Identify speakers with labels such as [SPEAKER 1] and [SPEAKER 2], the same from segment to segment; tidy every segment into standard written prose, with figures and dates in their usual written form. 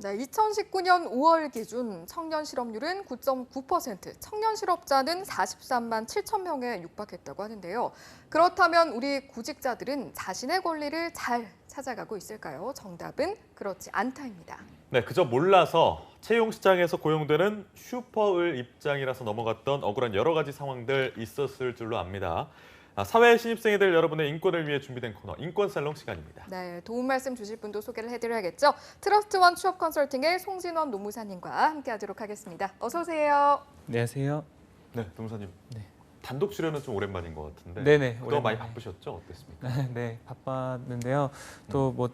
[SPEAKER 1] 네, 2019년 5월 기준 청년 실업률은 9.9%, 청년 실업자는 43만 7천 명에 육박했다고 하는데요. 그렇다면 우리 구직자들은 자신의 권리를 잘 찾아가고 있을까요? 정답은 그렇지 않다입니다.
[SPEAKER 2] 네, 그저 몰라서 채용 시장에서 고용되는 슈퍼을 입장이라서 넘어갔던 억울한 여러 가지 상황들 있었을 줄로 압니다. 사회 신입생이 될 여러분의 인권을 위해 준비된 코너 인권살롱 시간입니다.
[SPEAKER 1] 네, 도움 말씀 주실 분도 소개를 해드려야겠죠. 트러스트원 취업 컨설팅의 송진원 노무사님과 함께하도록 하겠습니다. 어서 오세요.
[SPEAKER 3] 안녕하세요.
[SPEAKER 2] 네, 노무사님.
[SPEAKER 3] 네.
[SPEAKER 2] 단독 출연은 좀 오랜만인 것 같은데.
[SPEAKER 3] 네네.
[SPEAKER 2] 그동안 많이 바쁘셨죠? 어땠습니까?
[SPEAKER 3] 네, 바빴는데요. 또 뭐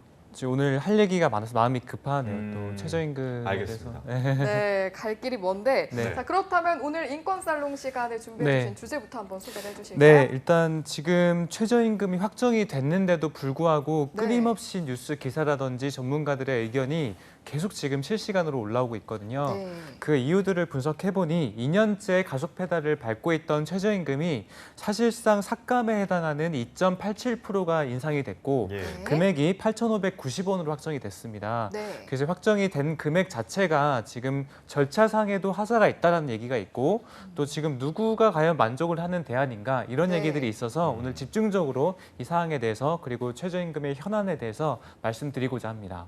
[SPEAKER 3] 오늘 할 얘기가 많아서 마음이 급하네요. 또 최저임금에
[SPEAKER 2] 알겠습니다.
[SPEAKER 3] 대해서.
[SPEAKER 1] 네, 갈 길이 먼데.
[SPEAKER 3] 네.
[SPEAKER 1] 자, 그렇다면 오늘 인권살롱 시간에 준비해 주신
[SPEAKER 3] 네.
[SPEAKER 1] 주제부터 한번 소개를 해주실까요?
[SPEAKER 3] 네, 일단 지금 최저임금이 확정이 됐는데도 불구하고
[SPEAKER 1] 네.
[SPEAKER 3] 끊임없이 뉴스 기사라든지 전문가들의 의견이 계속 지금 실시간으로 올라오고 있거든요.
[SPEAKER 1] 네.
[SPEAKER 3] 그 이유들을 분석해보니 2년째 가속 페달을 밟고 있던 최저임금이 사실상 삭감에 해당하는 2.87%가 인상이 됐고
[SPEAKER 2] 예.
[SPEAKER 1] 네.
[SPEAKER 3] 금액이 8,590원으로 확정이 됐습니다.
[SPEAKER 1] 네.
[SPEAKER 3] 그래서 확정이 된 금액 자체가 지금 절차상에도 하자가 있다는 얘기가 있고 또 지금 누구가 과연 만족을 하는 대안인가 이런
[SPEAKER 1] 네.
[SPEAKER 3] 얘기들이 있어서 오늘 집중적으로 이 사항에 대해서 그리고 최저임금의 현안에 대해서 말씀드리고자 합니다.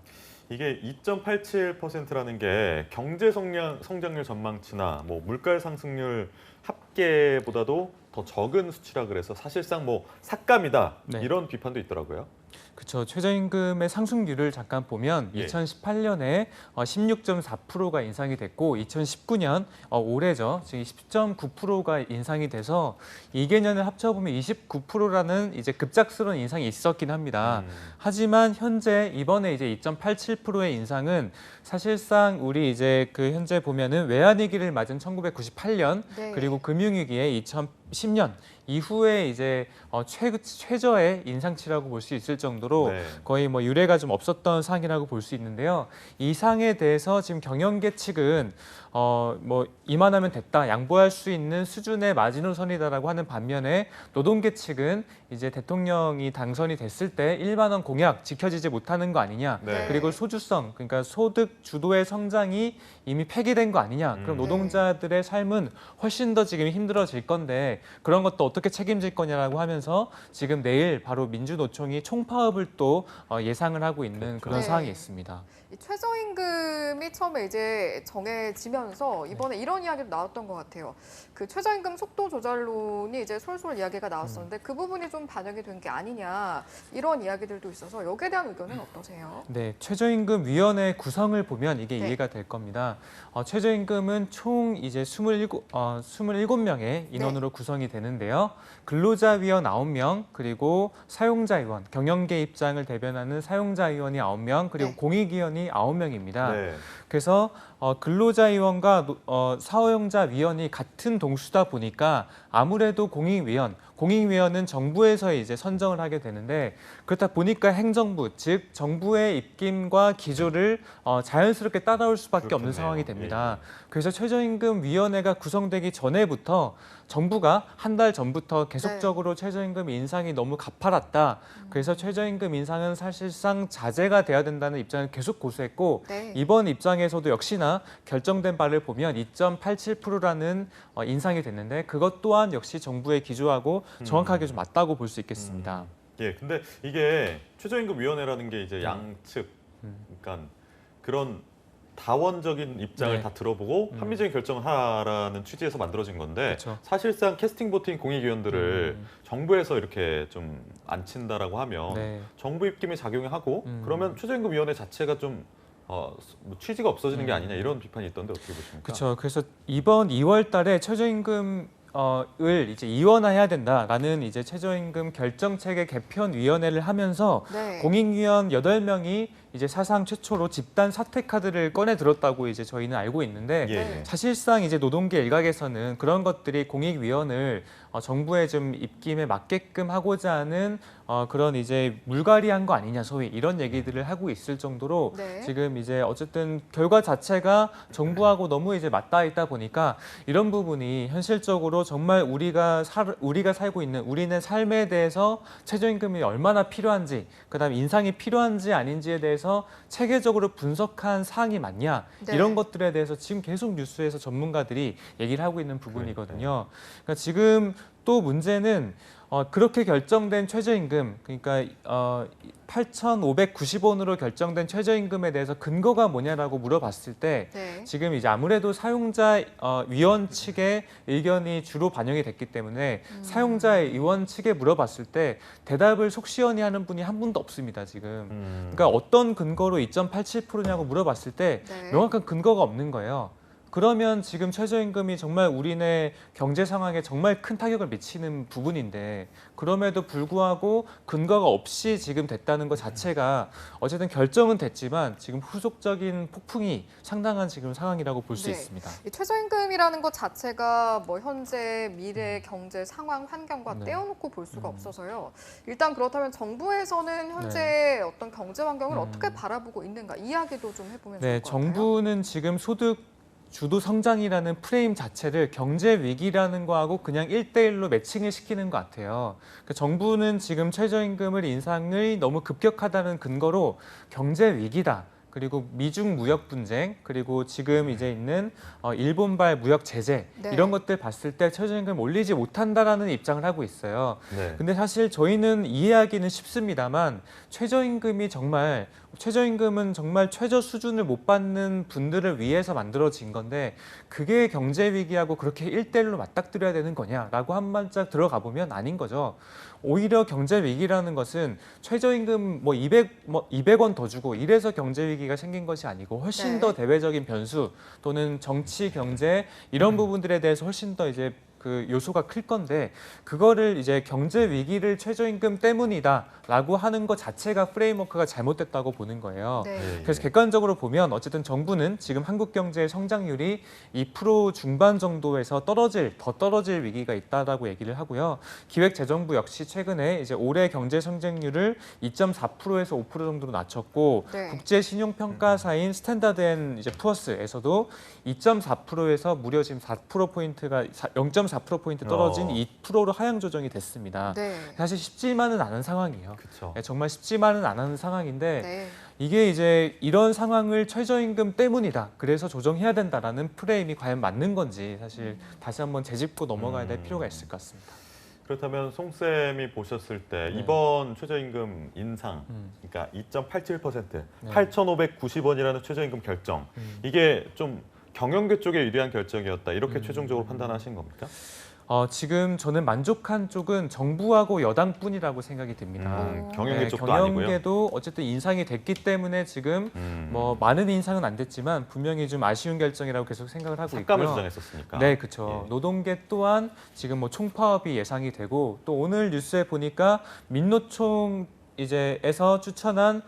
[SPEAKER 2] 이게 2.87%라는 게 경제 성장률 전망치나 뭐 물가 상승률 합계보다도 더 적은 수치라 그래서 사실상 뭐 삭감이다
[SPEAKER 3] 네.
[SPEAKER 2] 이런 비판도 있더라고요.
[SPEAKER 3] 그렇죠. 최저임금의 상승률을 잠깐 보면
[SPEAKER 2] 예.
[SPEAKER 3] 2018년에 16.4%가 인상이 됐고 2019년 올해죠. 지금 10.9%가 인상이 돼서 2개년을 합쳐보면 29%라는 이제 급작스러운 인상이 있었긴 합니다. 하지만 현재 이번에 이제 2.87%의 인상은 사실상 우리 이제 그 현재 보면은 외환위기를 맞은 1998년
[SPEAKER 1] 네.
[SPEAKER 3] 그리고 금융위기의 2010년 이후에 이제 최저의 인상치라고 볼 수 있을 정도로
[SPEAKER 2] 네.
[SPEAKER 3] 거의 뭐 유례가 좀 없었던 상이라고 볼 수 있는데요. 이 상에 대해서 지금 경영계 측은 뭐 이만하면 됐다, 양보할 수 있는 수준의 마지노선이다라고 하는 반면에 노동계 측은 이제 대통령이 당선이 됐을 때 1만 원 공약 지켜지지 못하는 거 아니냐,
[SPEAKER 2] 네.
[SPEAKER 3] 그리고 소주성, 그러니까 소득 주도의 성장이 이미 폐기된 거 아니냐, 그럼 노동자들의 삶은 훨씬 더 지금 힘들어질 건데 그런 것도 어떻게 책임질 거냐라고 하면서 지금 내일 바로 민주노총이 총파업을 또 예상을 하고 있는 그런
[SPEAKER 1] 네.
[SPEAKER 3] 사항이 있습니다.
[SPEAKER 1] 이 최저임금이 처음에 이제 정해지면서 이번에 이런 이야기도 나왔던 것 같아요. 그 최저임금 속도 조절론이 이제 솔솔 이야기가 나왔었는데 그 부분이 좀 반영이 된 게 아니냐 이런 이야기들도 있어서 여기에 대한 의견은 어떠세요?
[SPEAKER 3] 네, 최저임금위원회 구성을 보면 이게
[SPEAKER 1] 네.
[SPEAKER 3] 이해가 될 겁니다. 최저임금은 총 이제 27명의 인원으로 구성이 되는데요. 근로자위원 9명, 그리고 사용자위원, 경영계 입장을 대변하는 사용자위원이 9명, 그리고
[SPEAKER 1] 네.
[SPEAKER 3] 공익위원이 9명입니다.
[SPEAKER 2] 네.
[SPEAKER 3] 그래서 근로자위원과 사용자위원이 같은 동수다 보니까 아무래도 공익위원은 정부에서 이제 선정을 하게 되는데 그렇다 보니까 행정부, 즉 정부의 입김과 기조를 자연스럽게 따라올 수밖에 없는
[SPEAKER 2] 그렇겠네요.
[SPEAKER 3] 상황이 됩니다. 그래서 최저임금위원회가 구성되기 전에부터 정부가 한 달 전부터 계속적으로 최저임금 인상이 너무 가파랐다. 그래서 최저임금 인상은 사실상 자제가 돼야 된다는 입장을 계속 고수했고
[SPEAKER 1] 네.
[SPEAKER 3] 이번 입장에서도 역시나 결정된 바를 보면 2.87%라는 인상이 됐는데 그것 또한 역시 정부의 기조하고 정확하게 좀 맞다고 볼 수 있겠습니다.
[SPEAKER 2] 예, 근데 이게 최저임금위원회라는 게 이제
[SPEAKER 3] 네.
[SPEAKER 2] 양측, 그러니까 그런 다원적인 입장을
[SPEAKER 3] 네.
[SPEAKER 2] 다 들어보고 합리적인 결정을 하라는 취지에서 만들어진 건데
[SPEAKER 3] 그렇죠.
[SPEAKER 2] 사실상 캐스팅 보팅 공익위원들을 정부에서 이렇게 좀 안 친다라고 하면
[SPEAKER 3] 네.
[SPEAKER 2] 정부 입김이 작용하고 그러면 최저임금위원회 자체가 좀 뭐 취지가 없어지는 게 아니냐 이런 비판이 있던데 어떻게 보십니까?
[SPEAKER 3] 그렇죠. 그래서 이번 2월 달에 최저임금 을 이제 이원화해야 된다라는 이제 최저임금 결정체계 개편위원회를 하면서
[SPEAKER 1] 네.
[SPEAKER 3] 공익위원 8명이 이제 사상 최초로 집단 사퇴 카드를 꺼내 들었다고 이제 저희는 알고 있는데
[SPEAKER 2] 예.
[SPEAKER 3] 사실상 이제 노동계 일각에서는 그런 것들이 공익위원을 정부의 좀 입김에 맞게끔 하고자 하는 그런 이제 물갈이한 거 아니냐 소위 이런 얘기들을 하고 있을 정도로
[SPEAKER 1] 네.
[SPEAKER 3] 지금 이제 어쨌든 결과 자체가 정부하고 너무 이제 맞닿아 있다 보니까 이런 부분이 현실적으로 정말 우리가 살고 있는 우리는 삶에 대해서 최저임금이 얼마나 필요한지 그다음 인상이 필요한지 아닌지에 대해서 체계적으로 분석한 사항이 맞냐
[SPEAKER 1] 네.
[SPEAKER 3] 이런 것들에 대해서 지금 계속 뉴스에서 전문가들이 얘기를 하고 있는 부분이거든요. 그러니까 지금 또 문제는 그렇게 결정된 최저임금, 그러니까 8,590원으로 결정된 최저임금에 대해서 근거가 뭐냐라고 물어봤을 때
[SPEAKER 1] 네.
[SPEAKER 3] 지금 이제 아무래도 사용자 위원 측의 의견이 주로 반영이 됐기 때문에 사용자 의원 측에 물어봤을 때 대답을 속 시원히 하는 분이 한 분도 없습니다, 지금. 그러니까 어떤 근거로 2.87%냐고 물어봤을 때
[SPEAKER 1] 네.
[SPEAKER 3] 명확한 근거가 없는 거예요. 그러면 지금 최저임금이 정말 우리네 경제 상황에 정말 큰 타격을 미치는 부분인데 그럼에도 불구하고 근거가 없이 지금 됐다는 것 자체가 어쨌든 결정은 됐지만 지금 후속적인 폭풍이 상당한 지금 상황이라고 볼 수
[SPEAKER 1] 네.
[SPEAKER 3] 있습니다.
[SPEAKER 1] 이 최저임금이라는 것 자체가 뭐 현재 미래 경제 상황 환경과
[SPEAKER 3] 네.
[SPEAKER 1] 떼어놓고 볼 수가 없어서요. 일단 그렇다면 정부에서는 현재 어떤 경제 환경을 어떻게 바라보고 있는가 이야기도 좀 해보면
[SPEAKER 3] 네,
[SPEAKER 1] 좋을 것 같아요.
[SPEAKER 3] 정부는 지금 소득 주도 성장이라는 프레임 자체를 경제 위기라는 거하고 그냥 1대1로 매칭을 시키는 것 같아요. 그러니까 정부는 지금 최저임금을 인상이 너무 급격하다는 근거로 경제 위기다. 그리고 미중 무역 분쟁, 그리고 지금 이제 있는 일본발 무역 제재
[SPEAKER 1] 네.
[SPEAKER 3] 이런 것들 봤을 때 최저임금 올리지 못한다라는 입장을 하고 있어요.
[SPEAKER 2] 네.
[SPEAKER 3] 근데 사실 저희는 이해하기는 쉽습니다만 최저임금은 정말 최저 수준을 못 받는 분들을 위해서 만들어진 건데 그게 경제 위기하고 그렇게 1대1로 맞닥뜨려야 되는 거냐라고 한 발짝 들어가 보면 아닌 거죠. 오히려 경제 위기라는 것은 최저임금 200원 더 주고 이래서 경제 위기가 생긴 것이 아니고 훨씬
[SPEAKER 1] 네.
[SPEAKER 3] 더 대외적인 변수 또는 정치, 경제 이런 부분들에 대해서 훨씬 더 이제 그 요소가 클 건데 그거를 이제 경제 위기를 최저임금 때문이다라고 하는 것 자체가 프레임워크가 잘못됐다고 보는 거예요.
[SPEAKER 1] 네.
[SPEAKER 3] 그래서 객관적으로 보면 어쨌든 정부는 지금 한국 경제의 성장률이 2% 중반 정도에서 더 떨어질 위기가 있다라고 얘기를 하고요. 기획재정부 역시 최근에 이제 올해 경제 성장률을 2.4%에서 5% 정도로 낮췄고
[SPEAKER 1] 네.
[SPEAKER 3] 국제 신용 평가사인 스탠다드 & 푸어스에서도 2.4%에서 무려 지금 4%포인트가 0.4%포인트 떨어진 2%로 하향 조정이 됐습니다.
[SPEAKER 1] 네.
[SPEAKER 3] 사실 쉽지만은 않은 상황이에요.
[SPEAKER 2] 그렇죠.
[SPEAKER 3] 네, 정말 쉽지만은 않은 상황인데
[SPEAKER 1] 네.
[SPEAKER 3] 이게 이제 이런 상황을 최저임금 때문이다. 그래서 조정해야 된다라는 프레임이 과연 맞는 건지 사실 다시 한번 되짚고 넘어가야 될 필요가 있을 것 같습니다.
[SPEAKER 2] 그렇다면 송 쌤이 보셨을 때
[SPEAKER 3] 네.
[SPEAKER 2] 이번 최저임금 인상, 그러니까 2.87%,
[SPEAKER 3] 네.
[SPEAKER 2] 8,590원이라는 최저임금 결정, 이게 좀 경영계 쪽에 유리한 결정이었다 이렇게 최종적으로 판단하신 겁니까?
[SPEAKER 3] 지금 저는 만족한 쪽은 정부하고 여당뿐이라고 생각이 듭니다.
[SPEAKER 2] 경영계
[SPEAKER 3] 네,
[SPEAKER 2] 쪽도 아니고요.
[SPEAKER 3] 경영계도 어쨌든 인상이 됐기 때문에 지금 뭐 많은 인상은 안 됐지만 분명히 좀 아쉬운 결정이라고 계속 생각을 하고
[SPEAKER 2] 삭감을
[SPEAKER 3] 있고요.
[SPEAKER 2] 주장했었으니까.
[SPEAKER 3] 네, 그렇죠.
[SPEAKER 2] 예.
[SPEAKER 3] 노동계 또한 지금 뭐 총파업이 예상이 되고 또 오늘 뉴스에 보니까 민노총 이제에서 추천한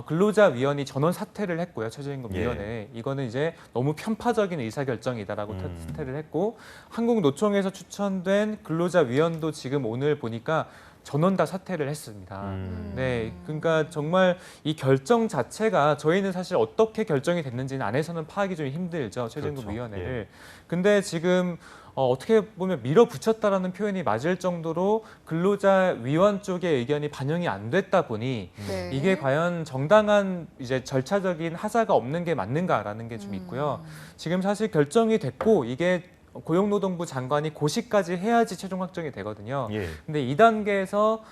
[SPEAKER 3] 근로자위원이 전원 사퇴를 했고요. 최저임금위원회. 이거는 이제 너무 편파적인 의사결정이다라고 사퇴를 했고 한국노총에서 추천된 근로자위원도 지금 오늘 보니까 전원 다 사퇴를 했습니다. 네, 그러니까 정말 이 결정 자체가 저희는 사실 어떻게 결정이 됐는지는 안에서는 파악이 좀 힘들죠. 최저임금위원회를.
[SPEAKER 2] 그렇죠. 예.
[SPEAKER 3] 근데 지금 어떻게 보면 밀어붙였다라는 표현이 맞을 정도로 근로자위원 쪽의 의견이 반영이 안 됐다 보니
[SPEAKER 1] 네.
[SPEAKER 3] 이게 과연 정당한 이제 절차적인 하자가 없는 게 맞는가라는 게 좀 있고요. 지금 사실 결정이 됐고 이게 고용노동부 장관이 고시까지 해야지 최종 확정이 되거든요.
[SPEAKER 2] 예.
[SPEAKER 3] 근데 이 단계에서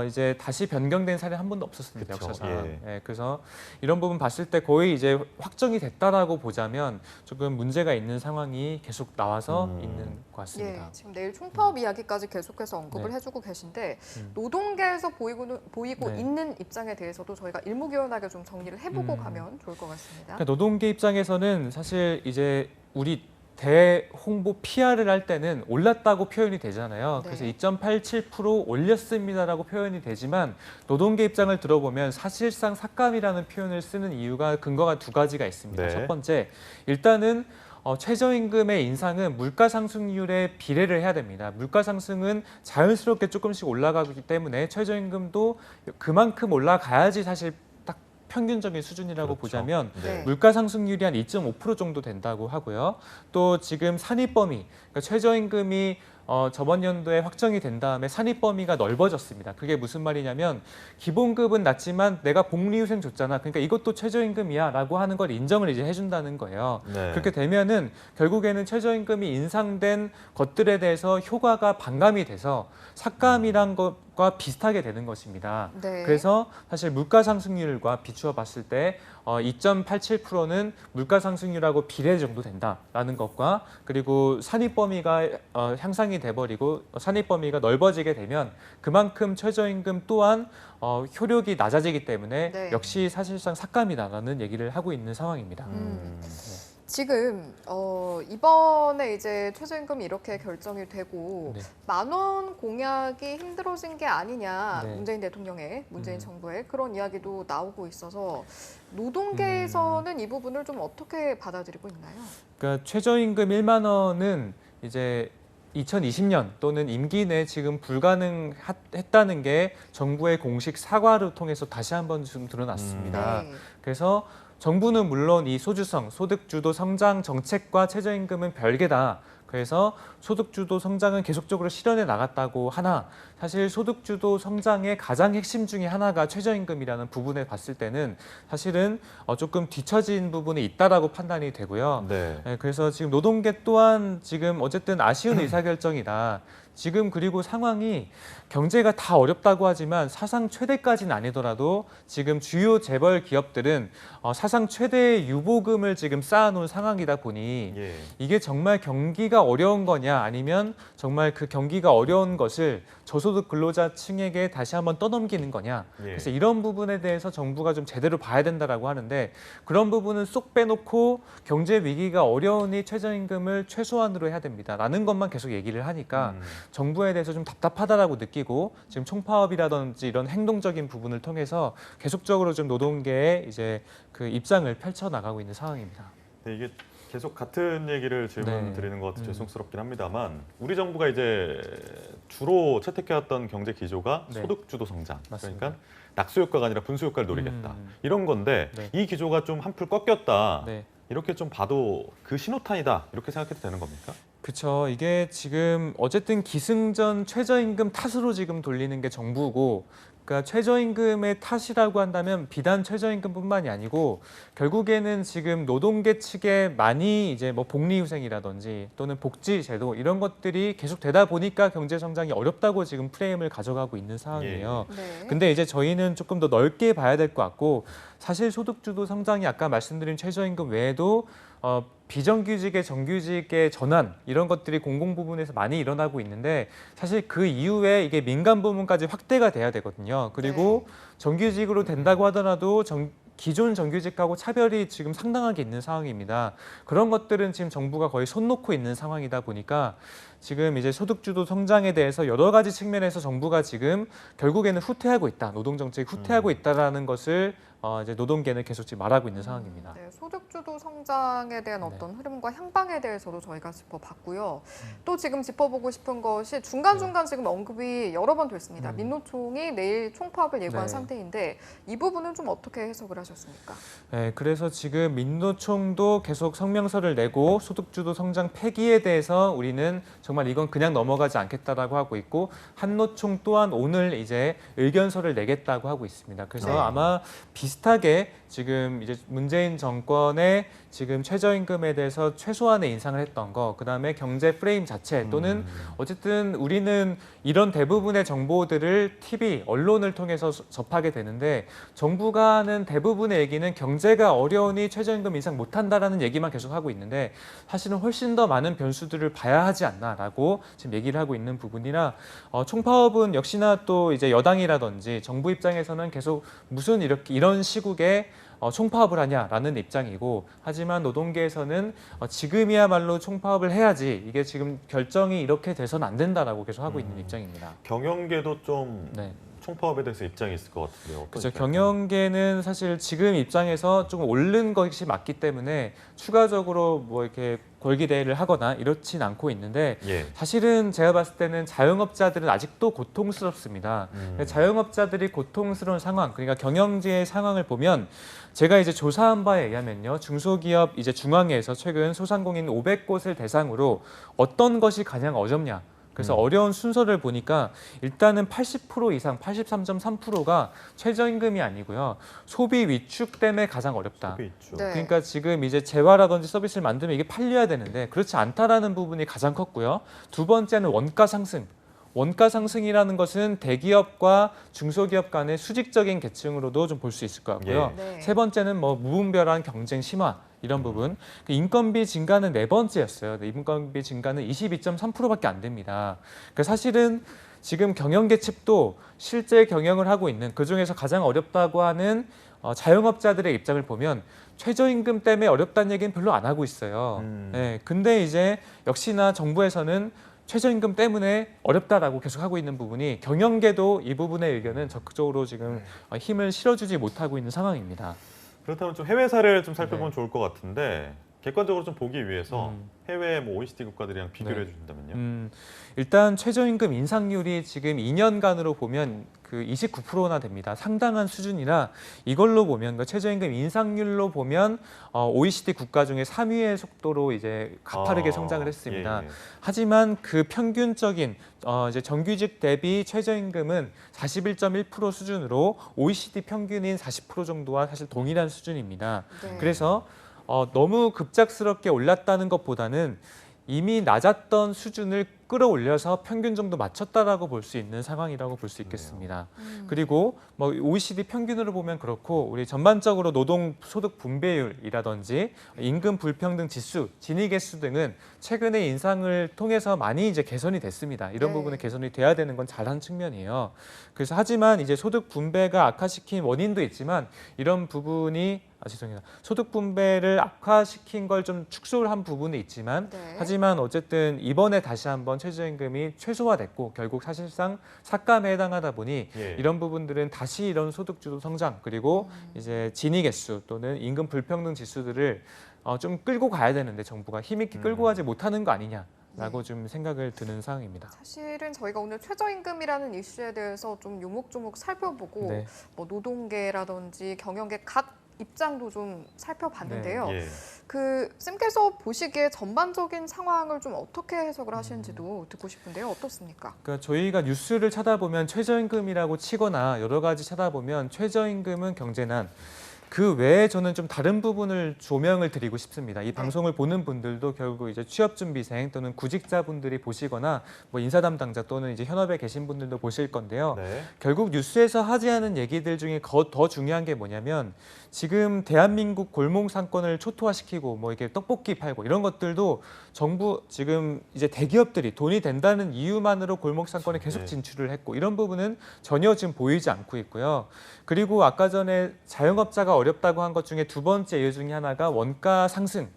[SPEAKER 3] 이제 다시 변경된 사례 한 번도 없었습니다.
[SPEAKER 2] 그쵸,
[SPEAKER 3] 역사상.
[SPEAKER 2] 예.
[SPEAKER 3] 예, 그래서 이런 부분 봤을 때 거의 이제 확정이 됐다라고 보자면 조금 문제가 있는 상황이 계속 나와서 있는 것 같습니다.
[SPEAKER 1] 예, 지금 내일 총파업 이야기까지 계속해서 언급을
[SPEAKER 3] 네.
[SPEAKER 1] 해주고 계신데 노동계에서 보이고
[SPEAKER 3] 네.
[SPEAKER 1] 있는 입장에 대해서도 저희가 일목요연하게 좀 정리를 해보고 가면 좋을 것 같습니다.
[SPEAKER 3] 그러니까 노동계 입장에서는 사실 이제 우리 대홍보 PR을 할 때는 올랐다고 표현이 되잖아요.
[SPEAKER 1] 네.
[SPEAKER 3] 그래서 2.87% 올렸습니다라고 표현이 되지만 노동계 입장을 들어보면 사실상 삭감이라는 표현을 쓰는 이유가 근거가 두 가지가 있습니다.
[SPEAKER 2] 네.
[SPEAKER 3] 첫 번째, 일단은 최저임금의 인상은 물가 상승률에 비례를 해야 됩니다. 물가 상승은 자연스럽게 조금씩 올라가기 때문에 최저임금도 그만큼 올라가야지 사실 딱 평균적인 수준이라고
[SPEAKER 2] 그렇죠.
[SPEAKER 3] 보자면
[SPEAKER 1] 네.
[SPEAKER 3] 물가 상승률이 한 2.5% 정도 된다고 하고요. 또 지금 산입 범위, 그러니까 최저임금이 저번 연도에 확정이 된 다음에 산입 범위가 넓어졌습니다. 그게 무슨 말이냐면 기본급은 낮지만 내가 복리후생 줬잖아. 그러니까 이것도 최저임금이야라고 하는 걸 인정을 이제 해준다는 거예요.
[SPEAKER 2] 네.
[SPEAKER 3] 그렇게 되면은 결국에는 최저임금이 인상된 것들에 대해서 효과가 반감이 돼서 삭감이란 것과 비슷하게 되는 것입니다.
[SPEAKER 1] 네.
[SPEAKER 3] 그래서 사실 물가 상승률과 비추어 봤을 때 2.87%는 물가 상승률하고 비례 정도 된다라는 것과 그리고 산입 범위가 향상이 돼버리고 산입 범위가 넓어지게 되면 그만큼 최저임금 또한 효력이 낮아지기 때문에
[SPEAKER 1] 네.
[SPEAKER 3] 역시 사실상 삭감이다라는 얘기를 하고 있는 상황입니다.
[SPEAKER 1] 지금 이번에 이제 최저임금이 이렇게 결정이 되고
[SPEAKER 3] 네.
[SPEAKER 1] 10,000원 공약이 힘들어진 게 아니냐,
[SPEAKER 3] 네.
[SPEAKER 1] 문재인 대통령의, 문재인
[SPEAKER 3] 음.
[SPEAKER 1] 정부의 그런 이야기도 나오고 있어서 노동계에서는 이 부분을 좀 어떻게 받아들이고 있나요?
[SPEAKER 3] 그러니까 최저임금 1만 원은 이제 2020년 또는 임기 내 지금 불가능했다는 게 정부의 공식 사과를 통해서 다시 한번 좀 드러났습니다.
[SPEAKER 1] 네.
[SPEAKER 3] 그래서 정부는 물론 이 소주성, 소득주도 성장 정책과 최저임금은 별개다. 그래서 소득주도 성장은 계속적으로 실현해 나갔다고 하나 사실 소득주도 성장의 가장 핵심 중에 하나가 최저임금이라는 부분에 봤을 때는 사실은 조금 뒤처진 부분이 있다라고 판단이 되고요.
[SPEAKER 2] 네.
[SPEAKER 3] 네, 그래서 지금 노동계 또한 지금 어쨌든 아쉬운 의사결정이다. 지금 그리고 상황이 경제가 다 어렵다고 하지만 사상 최대까지는 아니더라도 지금 주요 재벌 기업들은 사상 최대의 유보금을 지금 쌓아놓은 상황이다 보니
[SPEAKER 2] 예.
[SPEAKER 3] 이게 정말 경기가 어려운 거냐 아니면 정말 그 경기가 어려운 것을 저소득 근로자층에게 다시 한번 떠넘기는 거냐.
[SPEAKER 2] 예.
[SPEAKER 3] 그래서 이런 부분에 대해서 정부가 좀 제대로 봐야 된다라고 하는데 그런 부분은 쏙 빼놓고 경제 위기가 어려우니 최저임금을 최소한으로 해야 된다라는 것만 계속 얘기를 하니까 정부에 대해서 좀 답답하다라고 느끼고 지금 총파업이라든지 이런 행동적인 부분을 통해서 계속적으로 좀 노동계에 이제 그 입장을 펼쳐 나가고 있는 상황입니다.
[SPEAKER 2] 네, 이게 계속 같은 얘기를 질문
[SPEAKER 3] 네.
[SPEAKER 2] 드리는 것 같아 죄송스럽긴 합니다만 우리 정부가 이제 주로 채택해왔던 경제 기조가
[SPEAKER 3] 네.
[SPEAKER 2] 소득주도 성장,
[SPEAKER 3] 맞습니다.
[SPEAKER 2] 그러니까 낙수 효과가 아니라 분수 효과를 노리겠다 이런 건데
[SPEAKER 3] 네.
[SPEAKER 2] 이 기조가 좀 한풀 꺾였다.
[SPEAKER 3] 네.
[SPEAKER 2] 이렇게 좀 봐도 그 신호탄이다 이렇게 생각해도 되는 겁니까?
[SPEAKER 3] 그렇죠. 이게 지금 어쨌든 기승전 최저임금 탓으로 지금 돌리는 게 정부고, 그러니까 최저임금의 탓이라고 한다면 비단 최저임금뿐만이 아니고 결국에는 지금 노동계 측에 많이 이제 뭐 복리후생이라든지 또는 복지제도 이런 것들이 계속 되다 보니까 경제 성장이 어렵다고 지금 프레임을 가져가고 있는 상황이에요.
[SPEAKER 1] 네.
[SPEAKER 3] 근데 이제 저희는 조금 더 넓게 봐야 될 것 같고 사실 소득주도 성장이 아까 말씀드린 최저임금 외에도 비정규직의 정규직의 전환 이런 것들이 공공 부분에서 많이 일어나고 있는데 사실 그 이후에 이게 민간 부문까지 확대가 돼야 되거든요. 그리고 정규직으로 된다고 하더라도 기존 정규직하고 차별이 지금 상당하게 있는 상황입니다. 그런 것들은 지금 정부가 거의 손 놓고 있는 상황이다 보니까 지금 이제 소득주도 성장에 대해서 여러 가지 측면에서 정부가 지금 결국에는 후퇴하고 있다. 노동정책이 후퇴하고 있다라는 것을 이제 노동계는 계속 지금 말하고 있는 상황입니다.
[SPEAKER 1] 네, 소득주도 성장에 대한 어떤 흐름과 향방에 대해서도 저희가 짚어봤고요. 또 지금 짚어보고 싶은 것이 중간중간 지금 언급이 여러 번 됐습니다. 민노총이 내일 총파업을 예고한
[SPEAKER 3] 네.
[SPEAKER 1] 상태인데 이 부분은 좀 어떻게 해석을 하셨습니까?
[SPEAKER 3] 네, 그래서 지금 민노총도 계속 성명서를 내고 소득주도 성장 폐기에 대해서 우리는 정말 이건 그냥 넘어가지 않겠다라고 하고 있고 한노총 또한 오늘 이제 의견서를 내겠다고 하고 있습니다. 그래서
[SPEAKER 1] 네.
[SPEAKER 3] 아마 비슷하게 지금 이제 문재인 정권의 지금 최저임금에 대해서 최소한의 인상을 했던 거, 그다음에 경제 프레임 자체 또는 어쨌든 우리는 이런 대부분의 정보들을 TV, 언론을 통해서 접하게 되는데 정부가 하는 대부분의 얘기는 경제가 어려우니 최저임금 인상 못한다라는 얘기만 계속 하고 있는데 사실은 훨씬 더 많은 변수들을 봐야 하지 않나라고 지금 얘기를 하고 있는 부분이라 총파업은 역시나 또 이제 여당이라든지 정부 입장에서는 계속 무슨 이런 시국에 총파업을 하냐라는 입장이고 하지만 노동계에서는 지금이야말로 총파업을 해야지 이게 지금 결정이 이렇게 돼서는 안 된다라고 계속 하고 있는 입장입니다.
[SPEAKER 2] 경영계도 좀
[SPEAKER 3] 네.
[SPEAKER 2] 총파업에 대해서 입장이 있을 것 같은데요.
[SPEAKER 3] 그렇죠. 경영계는 사실 지금 입장에서 조금 오른 것이 맞기 때문에 추가적으로 뭐 이렇게 골기 대회를 하거나 이렇진 않고 있는데
[SPEAKER 2] 예.
[SPEAKER 3] 사실은 제가 봤을 때는 자영업자들은 아직도 고통스럽습니다. 자영업자들이 고통스러운 상황, 그러니까 경영지의 상황을 보면 제가 이제 조사한 바에 의하면요, 중소기업 이제 중앙회에서 최근 소상공인 500곳을 대상으로 어떤 것이 가장 어렵냐. 그래서 어려운 순서를 보니까 일단은 80% 이상, 83.3%가 최저임금이 아니고요. 소비 위축 때문에 가장 어렵다.
[SPEAKER 2] 소비 있죠.
[SPEAKER 1] 네.
[SPEAKER 3] 그러니까 지금 이제 재화라든지 서비스를 만들면 이게 팔려야 되는데 그렇지 않다라는 부분이 가장 컸고요. 두 번째는 원가 상승. 원가 상승이라는 것은 대기업과 중소기업 간의 수직적인 계층으로도 좀 볼 수 있을 것 같고요.
[SPEAKER 1] 네.
[SPEAKER 3] 세 번째는 뭐 무분별한 경쟁 심화 이런 부분. 인건비 증가는 네 번째였어요. 인건비 증가는 22.3%밖에 안 됩니다. 그러니까 사실은 지금 경영계 측도 실제 경영을 하고 있는 그중에서 가장 어렵다고 하는 자영업자들의 입장을 보면 최저임금 때문에 어렵다는 얘기는 별로 안 하고 있어요. 네, 근데 이제 역시나 정부에서는 최저임금 때문에 어렵다라고 계속 하고 있는 부분이 경영계도 이 부분의 의견은 적극적으로 지금 힘을 실어주지 못하고 있는 상황입니다.
[SPEAKER 2] 그렇다면 좀 해외 사례를 좀 살펴보면
[SPEAKER 3] 네.
[SPEAKER 2] 좋을 것 같은데 객관적으로 좀 보기 위해서 해외 뭐 OECD 국가들이랑 비교를
[SPEAKER 3] 네.
[SPEAKER 2] 해주신다면요.
[SPEAKER 3] 일단 최저임금 인상률이 지금 2년간으로 보면 그 29%나 됩니다. 상당한 수준이라 이걸로 보면 그 최저임금 인상률로 보면 OECD 국가 중에 3위의 속도로 이제 가파르게 성장을 했습니다.
[SPEAKER 2] 예.
[SPEAKER 3] 하지만 그 평균적인 이제 정규직 대비 최저임금은 41.1% 수준으로 OECD 평균인 40% 정도와 사실 동일한 수준입니다.
[SPEAKER 1] 네.
[SPEAKER 3] 그래서 너무 급작스럽게 올랐다는 것보다는 이미 낮았던 수준을 끌어올려서 평균 정도 맞췄다라고 볼 수 있는 상황이라고 볼 수 있겠습니다. 그리고 뭐 OECD 평균으로 보면 그렇고 우리 전반적으로 노동 소득 분배율이라든지 임금 불평등 지수, 진위 개수 등은 최근에 인상을 통해서 많이 이제 개선이 됐습니다. 이런
[SPEAKER 1] 네.
[SPEAKER 3] 부분은 개선이 돼야 되는 건 잘한 측면이에요. 그래서 하지만 이제 소득 분배가 악화시킨 원인도 있지만 이런 부분이 죄송합니다. 소득 분배를 악화시킨 걸 좀 축소를 한 부분이 있지만
[SPEAKER 1] 네.
[SPEAKER 3] 하지만 어쨌든 이번에 다시 한번 최저임금이 최소화됐고 결국 사실상 삭감에 해당하다 보니
[SPEAKER 2] 예.
[SPEAKER 3] 이런 부분들은 다시 이런 소득주도 성장 그리고 이제 진위 개수 또는 임금 불평등 지수들을 좀 끌고 가야 되는데 정부가 힘있게 끌고 가지 못하는 거 아니냐라고 좀 생각을 드는 상황입니다.
[SPEAKER 1] 사실은 저희가 오늘 최저임금이라는 이슈에 대해서 좀 요목조목 살펴보고
[SPEAKER 3] 네.
[SPEAKER 1] 뭐 노동계라든지 경영계 각 입장도 좀 살펴봤는데요.
[SPEAKER 2] 예.
[SPEAKER 1] 그 쌤께서 보시기에 전반적인 상황을 좀 어떻게 해석을 하시는지도 듣고 싶은데요. 어떻습니까?
[SPEAKER 3] 그러니까 저희가 뉴스를 찾아보면 최저임금이라고 치거나 여러 가지 찾아보면 최저임금은 경제난 그 외에 저는 좀 다른 부분을 조명을 드리고 싶습니다. 이 방송을 보는 분들도 결국 이제 취업준비생 또는 구직자분들이 보시거나 뭐 인사 담당자 또는 이제 현업에 계신 분들도 보실 건데요.
[SPEAKER 2] 네.
[SPEAKER 3] 결국 뉴스에서 하지 않은 얘기들 중에 더 중요한 게 뭐냐면 지금 대한민국 골목 상권을 초토화시키고 뭐 이렇게 떡볶이 팔고 이런 것들도 정부 지금 이제 대기업들이 돈이 된다는 이유만으로 골목 상권에 계속
[SPEAKER 2] 네.
[SPEAKER 3] 진출을 했고 이런 부분은 전혀 지금 보이지 않고 있고요. 그리고 아까 전에 자영업자가 어렵다고 한 것 중에 두 번째 이유 중에 하나가 원가 상승.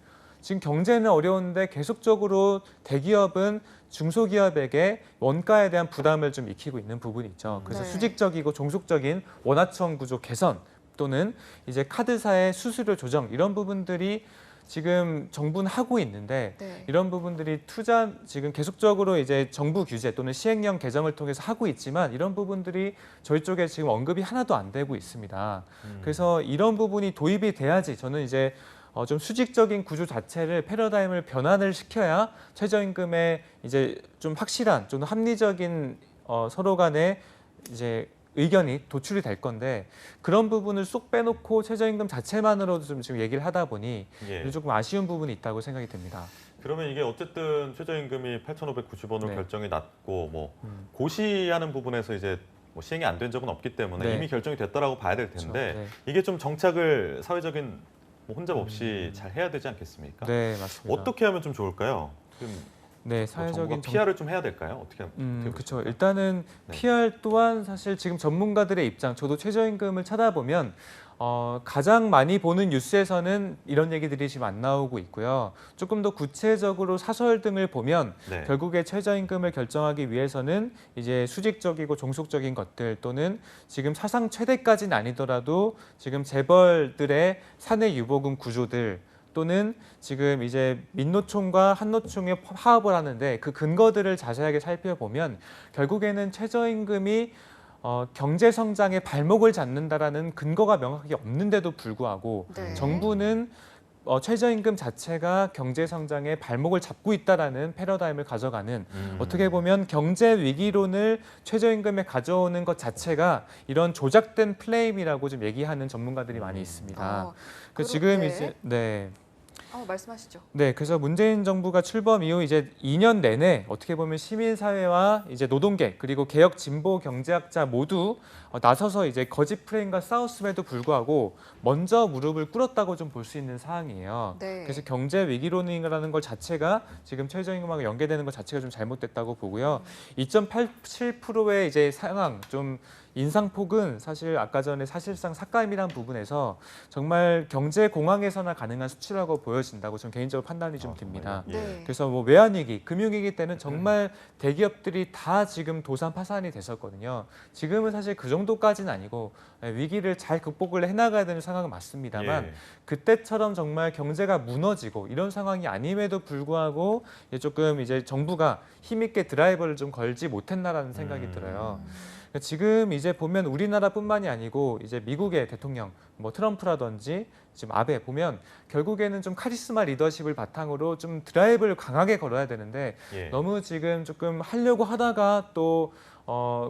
[SPEAKER 3] 지금 경제는 어려운데 계속적으로 대기업은 중소기업에게 원가에 대한 부담을 좀 익히고 있는 부분이 있죠. 그래서
[SPEAKER 1] 네.
[SPEAKER 3] 수직적이고 종속적인 원하청 구조 개선 또는 이제 카드사의 수수료 조정 이런 부분들이 지금 정부는 하고 있는데
[SPEAKER 1] 네.
[SPEAKER 3] 이런 부분들이 투자 지금 계속적으로 이제 정부 규제 또는 시행령 개정을 통해서 하고 있지만 이런 부분들이 저희 쪽에 지금 언급이 하나도 안 되고 있습니다. 그래서 이런 부분이 도입이 돼야지 저는 이제 좀 수직적인 구조 자체를 패러다임을 변환을 시켜야 최저임금에 이제 좀 확실한 좀 합리적인 서로 간의 이제 의견이 도출이 될 건데 그런 부분을 쏙 빼놓고 최저임금 자체만으로도 좀 지금 얘기를 하다 보니
[SPEAKER 2] 예.
[SPEAKER 3] 조금 아쉬운 부분이 있다고 생각이 듭니다.
[SPEAKER 2] 그러면 이게 어쨌든 최저임금이 8,590원으로
[SPEAKER 3] 네.
[SPEAKER 2] 결정이 났고 뭐 고시하는 부분에서 이제 뭐 시행이 안 된 적은 없기 때문에
[SPEAKER 3] 네.
[SPEAKER 2] 이미 결정이 됐다라고 봐야 될 텐데
[SPEAKER 3] 그렇죠. 네.
[SPEAKER 2] 이게 좀 정착을 사회적인 뭐 혼잡 없이 잘 해야 되지 않겠습니까?
[SPEAKER 3] 네, 맞습니다.
[SPEAKER 2] 어떻게 하면 좀 좋을까요? 지금
[SPEAKER 3] 네,
[SPEAKER 2] 정부가
[SPEAKER 3] 사회적인
[SPEAKER 2] PR을 좀 해야 될까요? 어떻게
[SPEAKER 3] 그렇죠.
[SPEAKER 2] 보십니까?
[SPEAKER 3] 일단은
[SPEAKER 2] 네.
[SPEAKER 3] PR 또한 사실 지금 전문가들의 입장, 저도 최저임금을 찾아보면 가장 많이 보는 뉴스에서는 이런 얘기들이 지금 안 나오고 있고요. 조금 더 구체적으로 사설 등을 보면
[SPEAKER 2] 네.
[SPEAKER 3] 결국에 최저임금을 결정하기 위해서는 이제 수직적이고 종속적인 것들 또는 지금 사상 최대까지는 아니더라도 지금 재벌들의 사내 유보금 구조들 또는 지금 이제 민노총과 한노총이 화합을 하는데 그 근거들을 자세하게 살펴보면 결국에는 최저임금이 경제 성장의 발목을 잡는다라는 근거가 명확하게 없는데도 불구하고
[SPEAKER 1] 네.
[SPEAKER 3] 정부는 최저임금 자체가 경제 성장의 발목을 잡고 있다라는 패러다임을 가져가는 어떻게 보면 경제 위기론을 최저임금에 가져오는 것 자체가 이런 조작된 플레임이라고 좀 얘기하는 전문가들이 많이 있습니다. 지금
[SPEAKER 1] 네.
[SPEAKER 3] 이제 네.
[SPEAKER 1] 말씀하시죠.
[SPEAKER 3] 네, 그래서 문재인 정부가 출범 이후 이제 2년 내내 어떻게 보면 시민사회와 이제 노동계 그리고 개혁 진보 경제학자 모두 나서서 이제 거짓 프레임과 싸웠음에도 불구하고 먼저 무릎을 꿇었다고 좀 볼 수 있는 상황이에요.
[SPEAKER 1] 네.
[SPEAKER 3] 그래서 경제 위기론이라는 것 자체가 지금 최저임금하고 연계되는 것 자체가 좀 잘못됐다고 보고요. 2.87%의 이제 상황 좀 인상폭은 사실 아까 전에 사실상 삭감이란 부분에서 정말 경제 공황에서나 가능한 수치라고 보여진다고 저는 개인적으로 판단이 좀 듭니다.
[SPEAKER 2] 정말요?
[SPEAKER 1] 네.
[SPEAKER 3] 그래서 뭐 외환위기, 금융위기 때는 정말 대기업들이 다 지금 도산 파산이 됐었거든요. 지금은 사실 그 정도까지는 아니고 위기를 잘 극복을 해나가야 되는 상황은 맞습니다만
[SPEAKER 2] 예.
[SPEAKER 3] 그때처럼 정말 경제가 무너지고 이런 상황이 아님에도 불구하고 조금 이제 정부가 힘있게 드라이버를 좀 걸지 못했나라는 생각이 들어요. 지금 이제 보면 우리나라뿐만이 아니고 이제 미국의 대통령 뭐 트럼프라든지 지금 아베 보면 결국에는 좀 카리스마 리더십을 바탕으로 좀 드라이브를 강하게 걸어야 되는데
[SPEAKER 2] 예.
[SPEAKER 3] 너무 지금 조금 하려고 하다가 또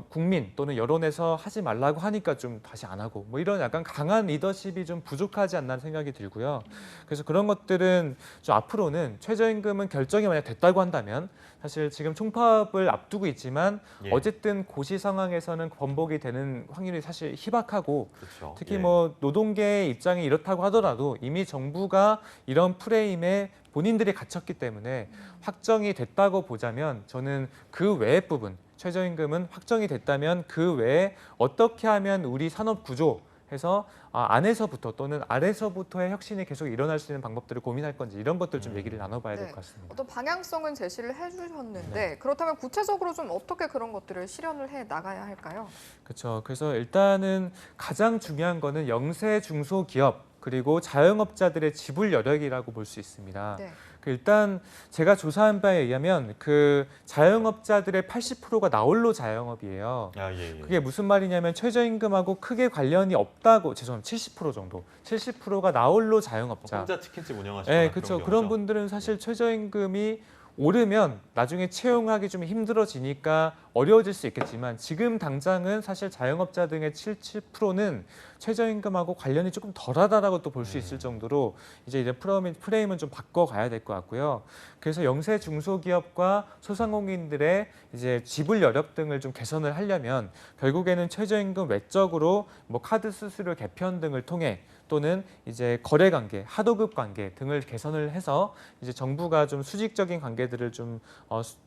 [SPEAKER 3] 국민 또는 여론에서 하지 말라고 하니까 좀 다시 안 하고 뭐 이런 약간 강한 리더십이 좀 부족하지 않나 생각이 들고요. 그래서 그런 것들은 좀 앞으로는 최저임금은 결정이 만약 됐다고 한다면 사실 지금 총파업을 앞두고 있지만
[SPEAKER 2] 예.
[SPEAKER 3] 어쨌든 고시 상황에서는 번복이 되는 확률이 사실 희박하고
[SPEAKER 2] 그렇죠.
[SPEAKER 3] 특히
[SPEAKER 2] 예.
[SPEAKER 3] 뭐 노동계의 입장이 이렇다고 하더라도 이미 정부가 이런 프레임에 본인들이 갇혔기 때문에 확정이 됐다고 보자면 저는 그 외의 부분 최저임금은 확정이 됐다면 그 외에 어떻게 하면 우리 산업 구조에서 안에서부터 또는 아래서부터의 혁신이 계속 일어날 수 있는 방법들을 고민할 건지 이런 것들 좀 얘기를 나눠봐야 될
[SPEAKER 1] 네.
[SPEAKER 3] 것 같습니다.
[SPEAKER 1] 어떤 방향성은 제시를 해주셨는데
[SPEAKER 3] 네.
[SPEAKER 1] 그렇다면 구체적으로 좀 어떻게 그런 것들을 실현을 해 나가야 할까요?
[SPEAKER 3] 그렇죠. 그래서 일단은 가장 중요한 거는 영세 중소기업 그리고 자영업자들의 지불 여력이라고 볼 수 있습니다.
[SPEAKER 1] 네.
[SPEAKER 3] 일단 제가 조사한 바에 의하면 그 자영업자들의 80%가 나홀로 자영업이에요.
[SPEAKER 2] 예.
[SPEAKER 3] 그게 무슨 말이냐면 최저임금하고 크게 관련이 없다고 죄송합니다. 70% 정도. 70%가 나홀로 자영업자.
[SPEAKER 2] 혼자 치킨집 운영하시거나
[SPEAKER 3] 네, 그렇죠. 그런 분들은 사실 최저임금이 오르면 나중에 채용하기 좀 힘들어지니까 어려워질 수 있겠지만 지금 당장은 사실 자영업자 등의 70%는 최저임금하고 관련이 조금 덜하다라고 또 볼 수 있을 정도로 이제 프레임은 좀 바꿔가야 될 것 같고요. 그래서 영세 중소기업과 소상공인들의 이제 지불 여력 등을 좀 개선을 하려면 결국에는 최저임금 외적으로 뭐 카드 수수료 개편 등을 통해 또는 이제 거래 관계, 하도급 관계 등을 개선을 해서 이제 정부가 좀 수직적인 관계들을 좀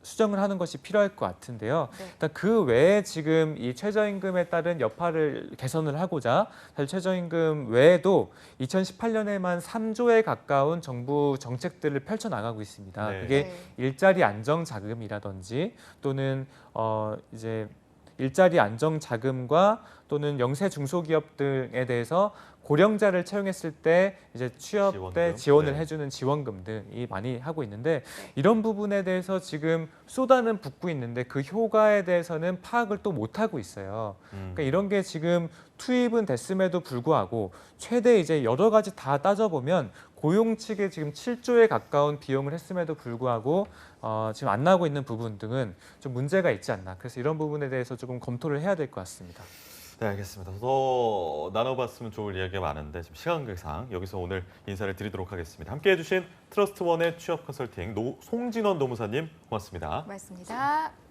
[SPEAKER 3] 수정을 하는 것이 필요할 것 같은데요.
[SPEAKER 1] 네.
[SPEAKER 3] 일단 그 외에 지금 이 최저임금에 따른 여파를 개선을 하고자 사실 최저임금 외에도 2018년에만 3조에 가까운 정부 정책들을 펼쳐 나가고 있습니다.
[SPEAKER 2] 네.
[SPEAKER 3] 그게 일자리 안정 자금이라든지 또는 이제 일자리 안정 자금과 또는 영세 중소기업 등에 대해서 고령자를 채용했을 때 이제 취업 때
[SPEAKER 2] 지원금?
[SPEAKER 3] 지원을
[SPEAKER 2] 네.
[SPEAKER 3] 해주는 지원금 등이 많이 하고 있는데 이런 부분에 대해서 지금 쏟아는 붓고 있는데 그 효과에 대해서는 파악을 또 못 하고 있어요. 그러니까 이런 게 지금 투입은 됐음에도 불구하고 최대 이제 여러 가지 다 따져보면 고용 측에 지금 7조에 가까운 비용을 했음에도 불구하고 지금 안 나오고 있는 부분 등은 좀 문제가 있지 않나. 그래서 이런 부분에 대해서 조금 검토를 해야 될 것 같습니다.
[SPEAKER 2] 네, 알겠습니다. 더 나눠봤으면 좋을 이야기가 많은데 지금 시간 관계상 여기서 오늘 인사를 드리도록 하겠습니다. 함께해 주신 트러스트원의 취업 컨설팅 송진원 노무사님 고맙습니다.
[SPEAKER 1] 고맙습니다.